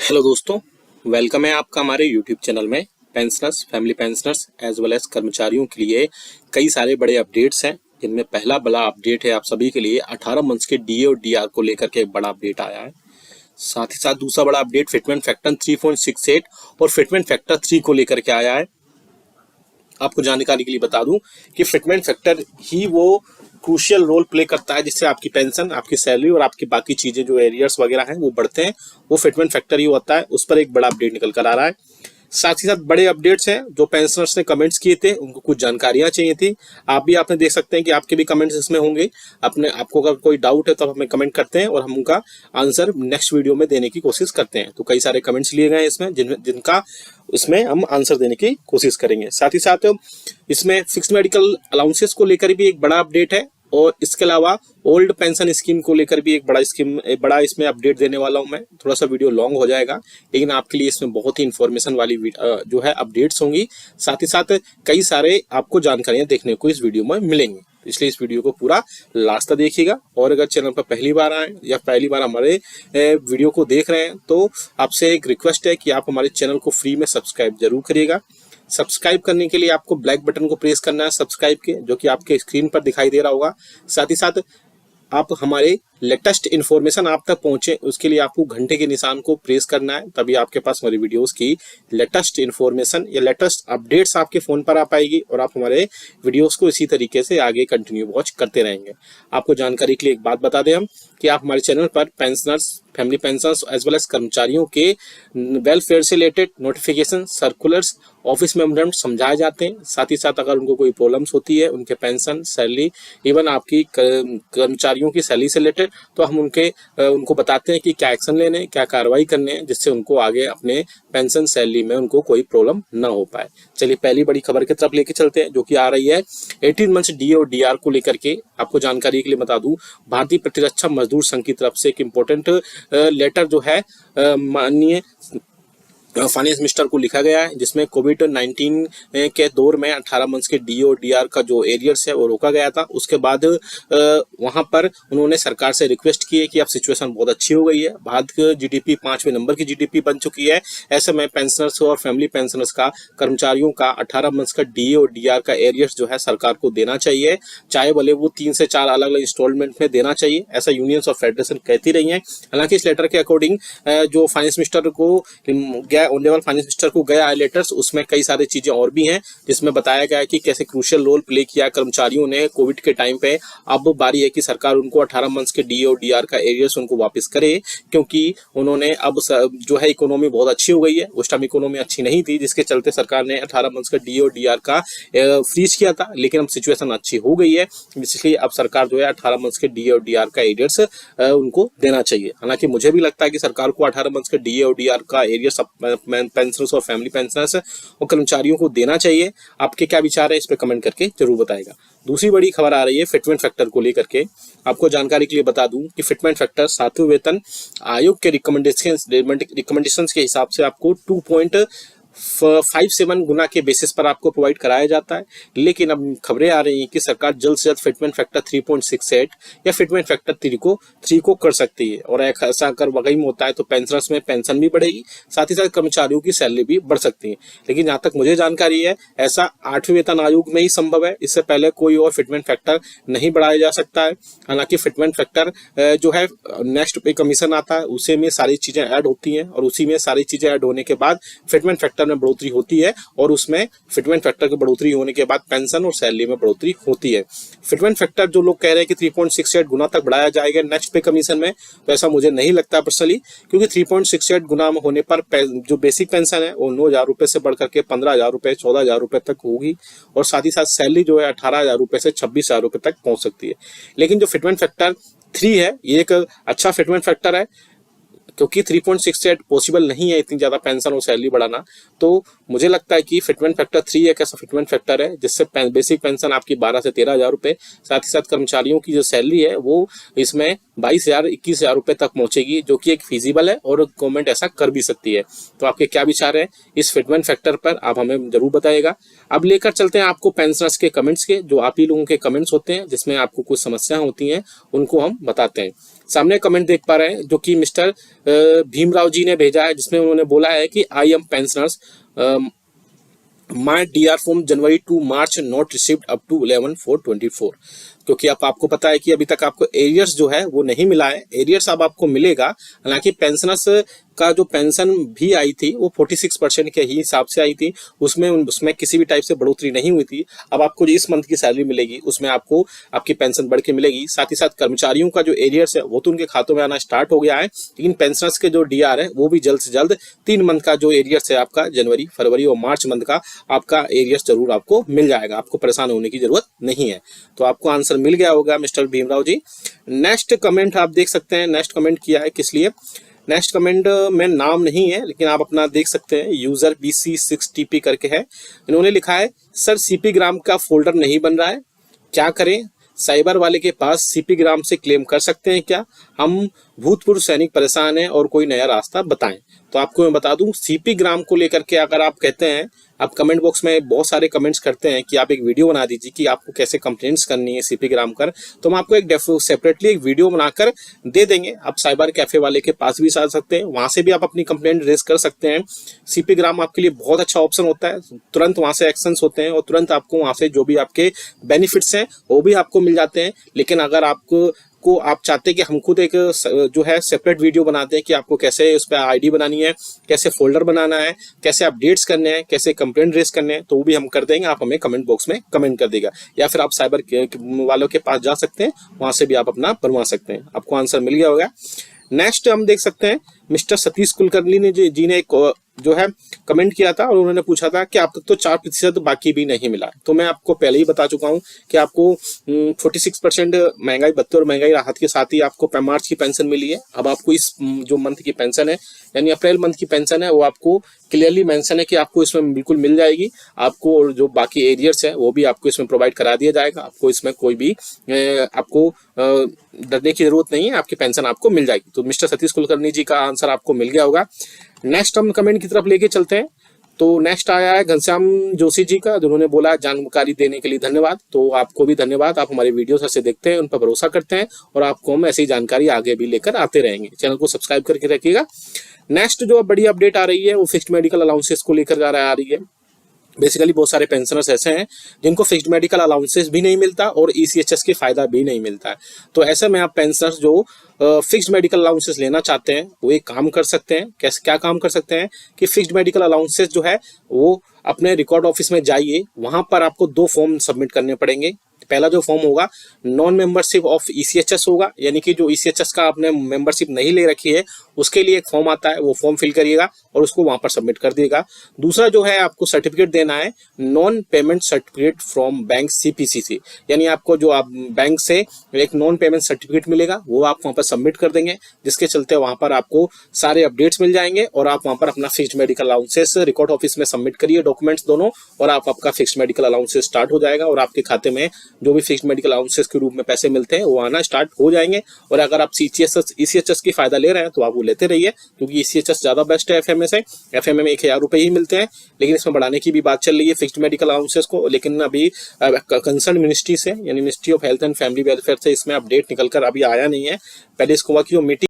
Hello दोस्तों, welcome है आपका हमारे यूट्यूब चैनल में। Pensioners, family pensioners as well as कर्मचारियों के लिए कई सारे बड़े अपडेट्स हैं, जिनमें पहला बड़ा अपडेट है आप सभी के लिए 18 मंथ्स के डीए और डीआर को लेकर के एक बड़ा अपडेट आया है। साथ ही साथ दूसरा बड़ा अपडेट फिटमेंट फैक्टर 3.68 और फिटमेंट फैक्टर 3 को लेकर के आया है। आपको जानकारी के लिए बता दूं कि फिटमेंट फैक्टर ही वो क्रूशियल रोल प्ले करता है जिससे आपकी पेंशन, आपकी सैलरी और आपकी बाकी चीजें जो एरियर्स वगैरह हैं वो बढ़ते हैं। वो फिटमेंट फैक्टर ही होता है। उस पर एक बड़ा अपडेट निकल कर आ रहा है। साथ ही साथ बड़े अपडेट्स हैं जो पेंशनर्स ने कमेंट्स किए थे, उनको कुछ जानकारियां चाहिए थी। आपने देख सकते हैं कि आपके भी कमेंट्स इसमें होंगे। आपको अगर कोई डाउट है तो आप हमें कमेंट करते हैं और हम उनका आंसर नेक्स्ट वीडियो में देने की कोशिश करते हैं। तो कई सारे कमेंट्स लिए गए हैं इसमें जिनका इसमें हम आंसर देने की कोशिश करेंगे। साथ ही साथ इसमें फिक्स्ड मेडिकल अलाउंसेस को लेकर भी एक बड़ा अपडेट है और इसके अलावा ओल्ड पेंशन स्कीम को लेकर भी एक बड़ा इसमें अपडेट देने वाला हूं मैं। थोड़ा सा वीडियो लॉन्ग हो जाएगा, लेकिन आपके लिए इसमें बहुत ही इंफॉर्मेशन वाली जो है अपडेट्स होंगी। साथ ही साथ कई सारे आपको जानकारियां देखने को इस वीडियो में मिलेंगी, इसलिए इस वीडियो को पूरा लास्ट तक देखिएगा। और अगर चैनल पर पहली बार आए या पहली बार हमारे वीडियो को देख रहे हैं तो आपसे एक रिक्वेस्ट है कि आप हमारे चैनल को फ्री में सब्सक्राइब जरूर करिएगा। सब्सक्राइब करने के लिए आपको ब्लैक बटन को प्रेस करना है सब्सक्राइब के, जो कि आपके स्क्रीन पर दिखाई दे रहा होगा। साथ ही साथ आप हमारे लेटेस्ट इन्फॉर्मेशन आप तक पहुंचे उसके लिए आपको घंटे के निशान को प्रेस करना है, तभी आपके पास हमारी वीडियोस की लेटेस्ट इन्फॉर्मेशन या लेटेस्ट अपडेट्स आपके फोन पर आ पाएगी और आप हमारे वीडियोस को इसी तरीके से आगे कंटिन्यू वॉच करते रहेंगे। आपको जानकारी के लिए एक बात बता दें हम कि आप हमारे चैनल पर pensioners, family pensioners as well as कर्मचारियों के वेलफेयर से related notification, circulars, office memorandum समझाए जाते हैं। साथ ही साथ अगर उनको कोई प्रॉब्लम्स होती है उनके पेंशन, सैलरी, इवन आपकी कर्मचारियों की सैलरी से रिलेटेड, तो हम उनको बताते हैं कि क्या एक्शन लेने, क्या कार्रवाई करने हैं, जिससे उनको आगे अपने पेंशन, सैलरी में उनको कोई प्रॉब्लम ना हो पाए। चलिए पहली बड़ी खबर की तरफ लेके चलते हैं, जो कि आ रही है 18 मंथ्स डी और डीआर को लेकर के। आपको जानकारी के लिए बता दूं, भारतीय प्रतिरक्षा मजदूर संघ की तरफ से एक इम्पोर्टेंट लेटर जो है माननीय फाइनेंस मिनिस्टर को लिखा गया है, जिसमें कोविड-19 के दौर में 18 मंथ्स के डी और डीआर का जो एरियर्स है वो रोका गया था। उसके बाद वहां पर उन्होंने सरकार से रिक्वेस्ट की है कि अब सिचुएशन बहुत अच्छी हो गई है, भारत की जीडीपी 5वें नंबर की जीडीपी बन चुकी है। ऐसे में पेंशनर्स और फैमिली पेंशनर्स का, कर्मचारियों का 18 मंथ्स का डी और डीआर का एरियर्स जो है सरकार को देना चाहिए, चाहे भले वो 3 से 4 अलग अलग इंस्टॉलमेंट में देना चाहिए, ऐसा यूनियंस और फेडरेशन कहती रही है। हालांकि इस लेटर के अकॉर्डिंग जो फाइनेंस मिनिस्टर को ऑनरेबल फाइनेंस मिनिस्टर को गया है लेटर्स, उसमें कई सारी चीजें और भी हैं, जिसमें बताया गया है कि कैसे क्रूशियल रोल प्ले किया कर्मचारियों ने कोविड के टाइम पे। अब बारी है कि सरकार उनको 18 मंथ्स के डी और डीआर का एरियर्स उनको वापस करे, क्योंकि उन्होंने अब जो है इकोनॉमी बहुत अच्छी हो गई है। उस टाइम इकोनॉमी अच्छी नहीं थी, जिसके चलते सरकार ने 18 मंथ्स का डी और डीआर का फ्रीज किया था, लेकिन अब सिचुएशन अच्छी हो गई है, इसलिए अब सरकार जो है 18 मंथ्स के डी और डीआर का एरियर्स उनको देना चाहिए। हालांकि मुझे भी लगता है कि सरकार को 18 मंथ्स के डी और डीआर का एरियर्स पेंशनर्स और फैमिली पेंशनर्स और कर्मचारियों को देना चाहिए। आपके क्या विचार है इस पे कमेंट करके जरूर बताएगा। दूसरी बड़ी खबर आ रही है फिटमेंट फैक्टर को लेकर के। आपको जानकारी के लिए बता दूं कि फिटमेंट फैक्टर 7वें वेतन आयोग के रिकमेंडेशंस के हिसाब से आपको 2.57 गुना के बेसिस पर आपको प्रोवाइड कराया जाता है। लेकिन अब खबरें आ रही हैं कि सरकार जल्द से जल्द फिटमेंट फैक्टर 3.68 या फिटमेंट फैक्टर 3 को कर सकती है, और ऐसा अगर वही होता है तो पेंशनर्स में पेंशन भी बढ़ेगी, साथ ही साथ कर्मचारियों की सैलरी भी बढ़ सकती है। लेकिन जहां तक मुझे जानकारी है ऐसा 8वें वेतन आयोग में ही संभव है, इससे पहले कोई और फिटमेंट फैक्टर नहीं बढ़ाया जा सकता है। हालांकि फिटमेंट फैक्टर जो है नेक्स्ट पे कमीशन आता है, उसी में सारी चीजें ऐड होती हैं, और उसी में सारी चीजें ऐड होने के बाद फिटमेंट फैक्टर में बढ़ोतरी होती है, और उसमें फिटमेंट फैक्टर की बढ़ोतरी होने के बाद पेंशन और सैलरी में बढ़ोतरी होती है। फिटमेंट फैक्टर जो लोग कह रहे हैं कि 3.68 गुना तक बढ़ाया जाएगा नेक्स्ट पे कमीशन में, तो ऐसा मुझे नहीं लगता पर्सनली, क्योंकि 3.68 गुना होने पर जो बेसिक पेंशन है वो 9,000 रुपए से बढ़कर के 15,000 रुपए, 14,000 रुपए तक होगी, और साथ ही साथ सैलरी जो है 18,000 रुपए से 26,000 रुपए तक पहुंच सकती है। लेकिन जो फिटमेंट फैक्टर 3 है ये एक अच्छा फिटमेंट फैक्टर है, क्योंकि 3.68 पॉसिबल नहीं है इतनी ज्यादा पेंशन और सैलरी बढ़ाना। तो मुझे लगता है कि फिटमेंट फैक्टर 3 एक ऐसा फिटमेंट फैक्टर है जिससे बेसिक पेंशन आपकी 12 से 13,000 रुपए, साथ ही साथ कर्मचारियों की जो सैलरी है वो इसमें 22,000 21,000 रुपए तक पहुंचेगी, जो कि एक फिजिबल है और गवर्नमेंट ऐसा कर भी सकती है। तो आपके क्या विचार है इस फिटमेंट फैक्टर पर, आप हमें जरूर बताइएगा। अब लेकर चलते हैं आपको पेंशनर्स के कमेंट्स के, जो आप ही लोगों के कमेंट्स होते हैं जिसमें आपको कुछ समस्याएं होती हैं, उनको हम बताते हैं। सामने कमेंट देख पा रहे हैं जो कि मिस्टर भीमराव जी ने भेजा है, जिसमें उन्होंने बोला है कि I am pensioners my DR from January to March not received up to 11/4/24। क्योंकि अब आपको पता है कि अभी तक आपको एरियर्स जो है वो नहीं मिला है। एरियर्स अब आपको मिलेगा। हालांकि पेंशनर्स का जो पेंशन भी आई थी वो 46% के ही हिसाब से आई थी, उसमें किसी भी टाइप से बढ़ोतरी नहीं हुई थी। अब आपको जो इस मंथ की सैलरी मिलेगी उसमें आपको आपकी पेंशन बढ़ के मिलेगी। साथ ही साथ कर्मचारियों का जो एरियर्स है वो तो उनके खातों में आना स्टार्ट हो गया है, लेकिन पेंशनर्स के जो डीआर है वो भी जल्द से जल्द 3 मंथ का जो एरियर्स है आपका जनवरी, फरवरी और मार्च मंथ का आपका एरियर्स जरूर आपको मिल जाएगा। आपको परेशान होने की जरूरत नहीं है। तो आपको आंसर मिल गया होगा mister Bhimrao ji. Next comment आप देख सकते हैं। नेक्स्ट कमेंट किया है किस लिए? नेक्स्ट कमेंट में नाम नहीं है, लेकिन आप अपना देख सकते हैं। यूजर BC6TP करके है। इन्होंने लिखा है, सर CP ग्राम का फोल्डर नहीं बन रहा है, क्या करें? साइबर वाले के पास CP ग्राम से क्लेम कर सकते हैं क्या? हम भूतपूर्व सैनिक परेशान हैं और कोई नया रास्ता बताएं। तो आपको मैं बता दूं, CP ग्राम को लेकर के अगर आप कहते हैं, आप कमेंट बॉक्स में बहुत सारे कमेंट्स करते हैं कि आप एक वीडियो बना दीजिए कि आपको कैसे कंप्लेंट्स करनी है CP ग्राम कर, तो हम आपको एक सेपरेटली एक वीडियो बनाकर दे देंगे। आप साइबर कैफे वाले के पास भी जा सकते हैं, वहां से भी आप अपनी कंप्लेंट रेज कर सकते हैं। CP ग्राम आपके लिए बहुत अच्छा ऑप्शन होता है। तुरंत वहां से एक्शंस होते हैं और तुरंत आपको वहां से जो भी आपके बेनिफिट्स हैं वो भी आपको मिल जाते हैं। लेकिन अगर आपको आप चाहते हैं कि हम खुद एक जो है सेपरेट वीडियो बनाते हैं कि आपको कैसे उस पर ID बनानी है, कैसे फोल्डर बनाना है, कैसे अपडेट्स करने हैं, कैसे कंप्लेंट रेज करने हैं, तो वो भी हम कर देंगे। आप हमें कमेंट बॉक्स में कमेंट कर देगा, या फिर आप साइबर वालों के पास जा सकते हैं, वहां से भी आप अपना बनवा सकते हैं। आपको आंसर मिल गया होगा। नेक्स्ट हम देख सकते हैं, मिस्टर सतीश कुलकर्णी ने जी ने एक जो है कमेंट किया था और उन्होंने पूछा था कि अब तक तो 4% बाकी भी नहीं मिला। तो मैं आपको पहले ही बता चुका हूं कि आपको 46% महंगाई भत्ते और महंगाई राहत के साथ ही आपको मार्च की पेंशन मिली है। अब आपको इस जो मंथ की पेंशन है यानी अप्रैल मंथ की पेंशन है वो आपको क्लियरली मेंशन है कि आपको इसमें बिल्कुल मिल जाएगी। आपको और जो बाकी एरियर्स है वो भी आपको इसमें प्रोवाइड करा दिया जाएगा। आपको इसमें कोई भी आपको डरने की जरूरत नहीं है, आपकी पेंशन आपको मिल जाएगी। तो मिस्टर सतीश कुलकर्णी जी का आंसर आपको मिल गया होगा। नेक्स्ट हम कमेंट की तरफ लेके चलते हैं। तो नेक्स्ट आया है घनश्याम जोशी जी का, जिन्होंने बोला जानकारी देने के लिए धन्यवाद। तो आपको भी धन्यवाद, आप हमारे वीडियोस ऐसे देखते हैं, उन पर भरोसा करते हैं और आपको हम ऐसी जानकारी आगे भी लेकर आते रहेंगे। चैनल को सब्सक्राइब करके रखिएगा। नेक्स्ट जो बड़ी अपडेट आ रही है वो फिक्स्ड मेडिकल अलाउंसेस को लेकर आ रही है। बेसिकली बहुत सारे पेंशनर्स ऐसे हैं जिनको फिक्स्ड मेडिकल अलाउंसेस भी नहीं मिलता और ECHS के फायदा भी नहीं मिलता है। तो ऐसे में आप पेंशनर्स जो फिक्स्ड मेडिकल अलाउंसेस लेना चाहते हैं वो एक काम कर सकते हैं। कैसे क्या काम कर सकते हैं कि फिक्स्ड मेडिकल अलाउंसेस जो है वो अपने रिकॉर्ड ऑफिस में जाइए, वहां पर आपको 2 फॉर्म सबमिट करने पड़ेंगे। पहला जो फॉर्म होगा नॉन मेंबरशिप ऑफ ECHS होगा, यानी कि जो ECHS का आपने मेंबरशिप नहीं ले रखी है उसके लिए एक फॉर्म आता है, वो फॉर्म फिल करिएगा और उसको वहां पर सबमिट कर दिएगा। दूसरा जो है आपको सर्टिफिकेट देना है, non payment certificate from bank CPCC, यानी आपको जो आप बैंक से एक नॉन पेमेंट सर्टिफिकेट मिलेगा वो आप वहां पर सबमिट कर देंगे, जिसके चलते वहां पर आपको सारे अपडेट्स मिल जाएंगे और आप वहां पर अपना fixed medical allowances record office में सबमिट करिए डॉक्यूमेंट्स दोनों, और आपका फिक्स्ड मेडिकल अलाउंसेस स्टार्ट हो जाएगा और आपके खाते में जो भी फिक्स्ड मेडिकल अलाउंसेस के रूप में पैसे मिलते हैं वो आना स्टार्ट हो जाएंगे। और अगर आप ECHS की फायदा ले रहे हैं तो आप वो लेते रहिए, क्योंकि ECHS ज्यादा बेस्ट है FMA से। FMA में 1000 रुपए ही मिलते हैं, लेकिन इसमें बढ़ाने की भी बात चल रही है फिक्स्ड मेडिकल अलाउंसेस को। लेकिन अभी कंसर्न मिनिस्ट्री से यानी ministry of health and family welfare से इसमें अपडेट निकल कर अभी आया नहीं है। पहले इसको हुआ कि जो मीटिंग